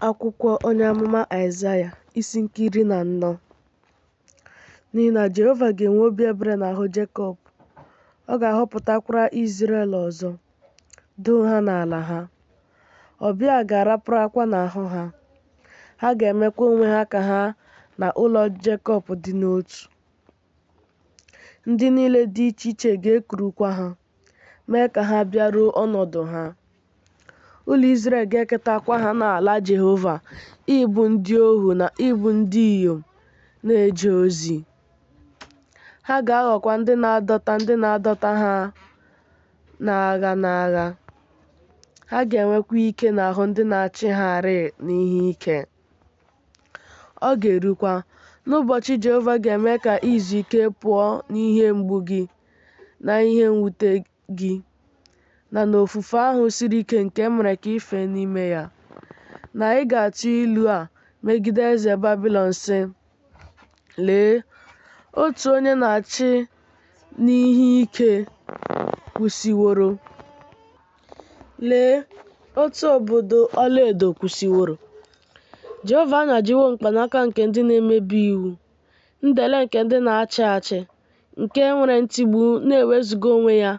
Akwụkwọ onye amụma Aịzaya isi nke 14. N'ihi na Jehova ga-enwe obi ebere n'ahụ Jekọb, ọ ga-ahọpụtakwara Izrel ọzọ, doo ha n'ala ha. Ọbịa ga-arapụrakwa n'ahụ ha. Ha ga-emekwa onwe ha ka ha na ụlọ Jekọb dị n'otu. Ndị niile dị iche iche ga-ekurukwa ha, mee ka ha bịaruo ọnọdụ ha. Ụlọ Izrel ga-eketakwa ha n'ala Jehova, ịbụ ndị ohu na ịbụ ndị inyom na-eje ozi. Ha ga-aghọkwa ndị na-adọta ha n'agha n'agha. Ha ga-enwekwa ike n'ahụ ndị na-achị ha n'ihe ike. Ọ ga-erukwa n'ụbọchị Jehova ga-eme ka izu ike pụọ n'ihe mgbu gị na ihe mwute gị, na n'ofufe ahụ siri ike nke mere ka i fee n'ime ya. Na ị ga-atụ ilu a megide eze Babilọn sị, lee, otu onye na-achị n'ihe ike kwụsịworo. Lee, otu obodo ọlaedo kwụsịworo. Jehova anyajiwo mkpanaka nke ndị na-emebi iwu, ndele nke ndị na-achị achị, nke nwere ntigbu na-ewezuga onwe ya,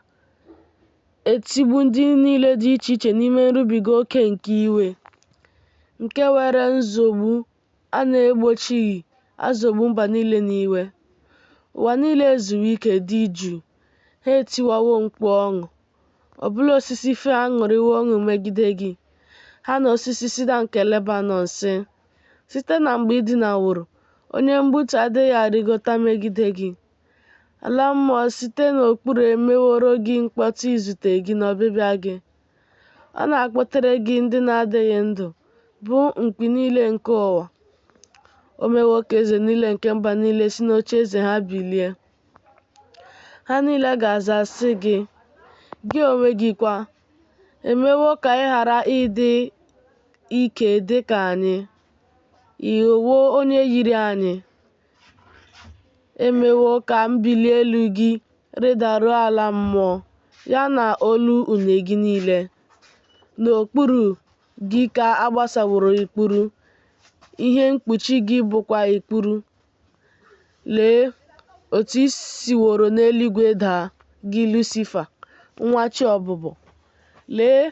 etigbu ndị niile dị iche iche n'ime nrubiga oke nke iwe, nke were nzogbu a na-egbochighị azọgbu mba niile n'iwe. Ụwa niile ezuwo ike dị jụụ, ha etiwawo mkpu ọṅụ. Ọbụla osisi fig aṅụrịwo ọṅụ megide gị, ha na osisi sida nke Lebanọn sị, site na mgbe ị dinaworo, onye mgbutu adịghị arịgota megide gị. Ala mmụọ site n'okpuru emeworo gị mkpọtụ izute gị n'ọbịbịa gị. Ọ na-akpọtere gị ndị na-adịghị ndụ, bụ mkpi niile nke ụwa. O mewo ka eze niile nke mba niile si n'ocheeze ha bilie. Ha niile ga-aza sị gị, gị onwe gị kwa, emewo ka ị ghara ịdị ike dị ka anyị. Ị ghọwo onye yiri anyị. Emewo ka mbili elu gị rịdaruo ala mmụọ, ya na olu une gị niile. N'okpuru gị ka a gbasaworo ikpuru, ihe mkpuchi gị bụkwa ikpuru. Lee, otu i siworo n'eluigwe daa, gị Lucifa, nwa chi ọbụbọ. Lee,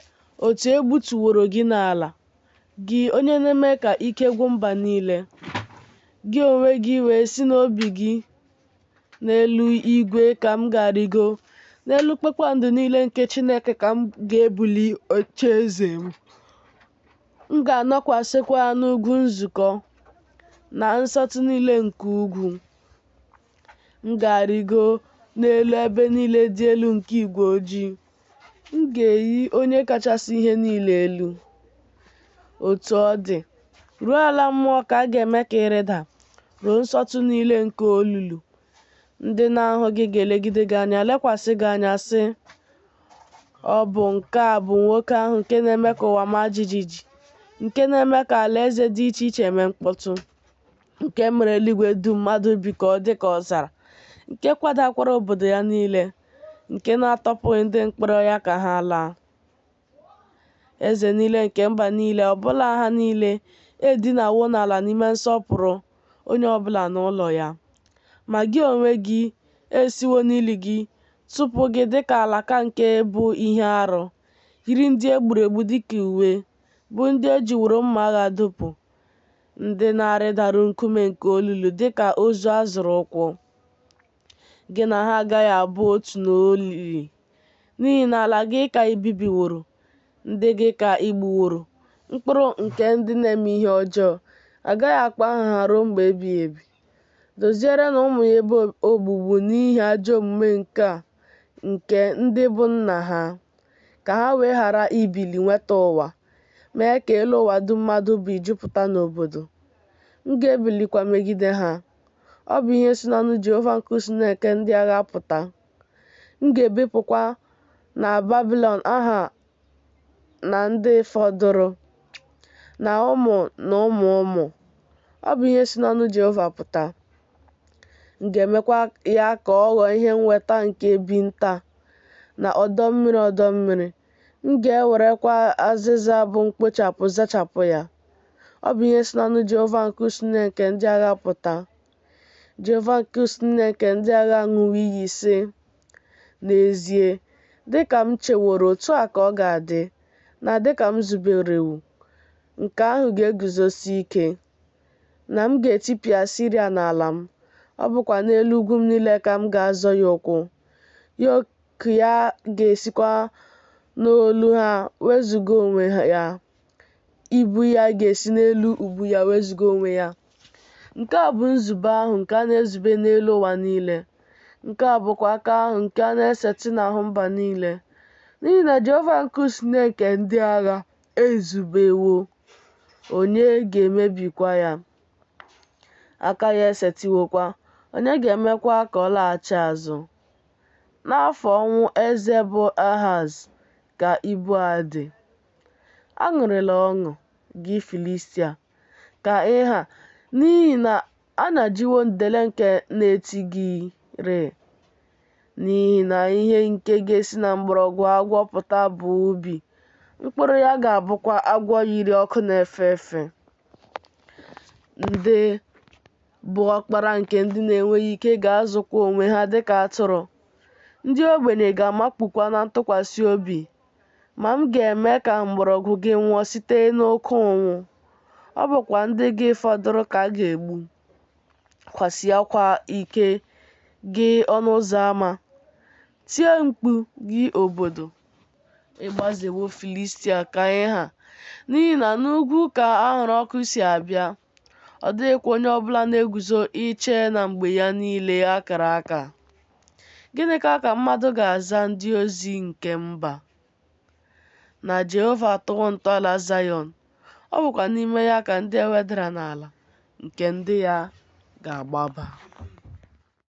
otu e gbutuworo gị n'ala, gị onye na-eme ka ike gwụ mba niile. Gị onwe gị wee sị n'obi gị, n'elu igwe ka m ga-arịgo, n'elu kpakpando niile nke Chineke ka m ga-ebuli ocheeze m. M ga-anọkwasịkwa n'ugwu nzukọ, na nsọtụ niile nke ugwu. M ga-arịgo n'elu ebe niile dị elu nke igwe ojii. M ga-eyi onye kachasị ihe niile elu. Otu ọ dị, ruo ala mmụọ ka a ga-eme ka ị rịda, ruo nsọtụ niile nke olulu. Ndị na-ahụ gị ga-elegide gị anya, lekwasị gị anya sị, ọ bụ nke a bụ nwoke ahụ nke na-eme ka ụwa maa jijiji, nke na-eme ka alaeze dị iche iche mee mkpọtụ, nke mere eluigwe dum mmadụ bi ka ọ dị ka ọzara, nke kwadakwara obodo ya niile, nke na-atọpụghị ndị mkpọrọ ya ka ha laa. Eze niile nke mba niile, ọbụla ha niile, edinawo n'ala n'ime nsọpụrụ, onye ọbụla n'ụlọ ya. Ma gị onwe gị esiwo n'ili gị tụpụ gị dịka alaka nke bụ ihe arụ, yiri ndị e gburu egbu dịka uwe, bụ ndị e jiworo mma agha dụpụ, ndị na-arịdaru nkume nke olulu dịka ozu a zụrụ ụkwụ. Gị na ha agaghị abụ otu n'olili, n'ihi na ala gị ka i bibiworo, ndị gị ka i gbuworo. Mkpụrụ nke ndị na-eme ihe ọjọọ agaghị akpọ aha ha ruo mgbe ebighị ebi. Doziere na ụmụ ya ebe ogbugbu n'ihi ajọ omume nke ndị bụ nna ha, ka ha wee ghara ibili nweta ụwa, mee ka elu ụwa dum mmadụ bi jupụta n'obodo. M ga-ebilikwa megide ha. Ọ bụ ihe si n'ọnụ Jehova nke usu na-eke ndị agha pụta. M ga-ebipụkwa na Babilọn aha na ndị fọdụrụ, na ụmụ na ụmụ ụmụ. Ọ bụ ihe si n'ọnụ Jehova pụta. M ga-emekwa ya ka ọ ghọọ ihe nnweta nke ebi nta, na ọdọ mmiri. M ga-ewerekwa azịza bụ mkpochapụ zachapụ ya. Ọ bụ ihe si n'ọnụ Jehova nke usu niile nke ndị agha pụta. Jehova nke usu niile nke ndị agha ṅụwa iyi sị, n'ezie, dịka m cheworo otu a ka ọ ga-adị, na dịka m zuberewo, nke ahụ ga-eguzosi ike, na m ga-etipịa Asiria n'ala m. Ọ bụkwa n'elu ugwu m niile ka m ga-azọ ya ụkwụ. Yoku ya ga-esikwa n'olu ha wezuga onwe ya. Ibu ya ga-esi n'elu ubu ya wezuga onwe ya. Nke a bụ nzube ahụ nke a na-ezube n'elu ụwa niile. Nke a bụkwa aka ahụ nke a na-eseti n'ahụ mba niile. N'ihi na Jehova nke usu niile nke ndị agha ezubewo, onye ga-emebikwa ya? Aka ya esetiwokwa, onye ga-emekwa ka ọ laghachi azụ? N'afọ ọnwụ eze bụ Ahaz ka ibu a dị. Aṅụrịla ọṅụ, gị Filistia, ka ị ha, n'ihi na a najiwo ndele nke na-eti gị rịị. N'ihi na ihe nke ga-esi na mgbọrọgwụ agwọ pụta bụ ubi, mkpụrụ ya ga-abụkwa agwọ yiri ọkụ na-efe efe. Ndị bụ ọkpara nke ndị na-enweghị ike ga-azụkwa onwe ha dịka atụrụ. Ndị ogbenye ga-amakpukwa na ntụkwasị obi. Ma m ga-eme ka mgbọrọgwụ gị nwụọ site n'oke ụnwụ. Ọ bụkwa ndị gị fọdụrụ ka a ga-egbu. Kwasịakwa ike, gị ọnụ ụzọ ámá. Tie mkpu, gị obodo. Ịgbazewo Filistia ka ị ha, n'ihi na n'ugwu ka ahụrụ ọkụ si abịa. Ọ dịghịkwa onye ọbụla na-eguzo iche na mgbe ya niile akara aka. Gịnị ka mmadụ ga-aza ndị ozi nke mba? Na Jehova atọwo ntọala Zayọn, ọ bụkwa n'ime ya ka ndị e wedara n'ala nke ndị ya ga-agbaba.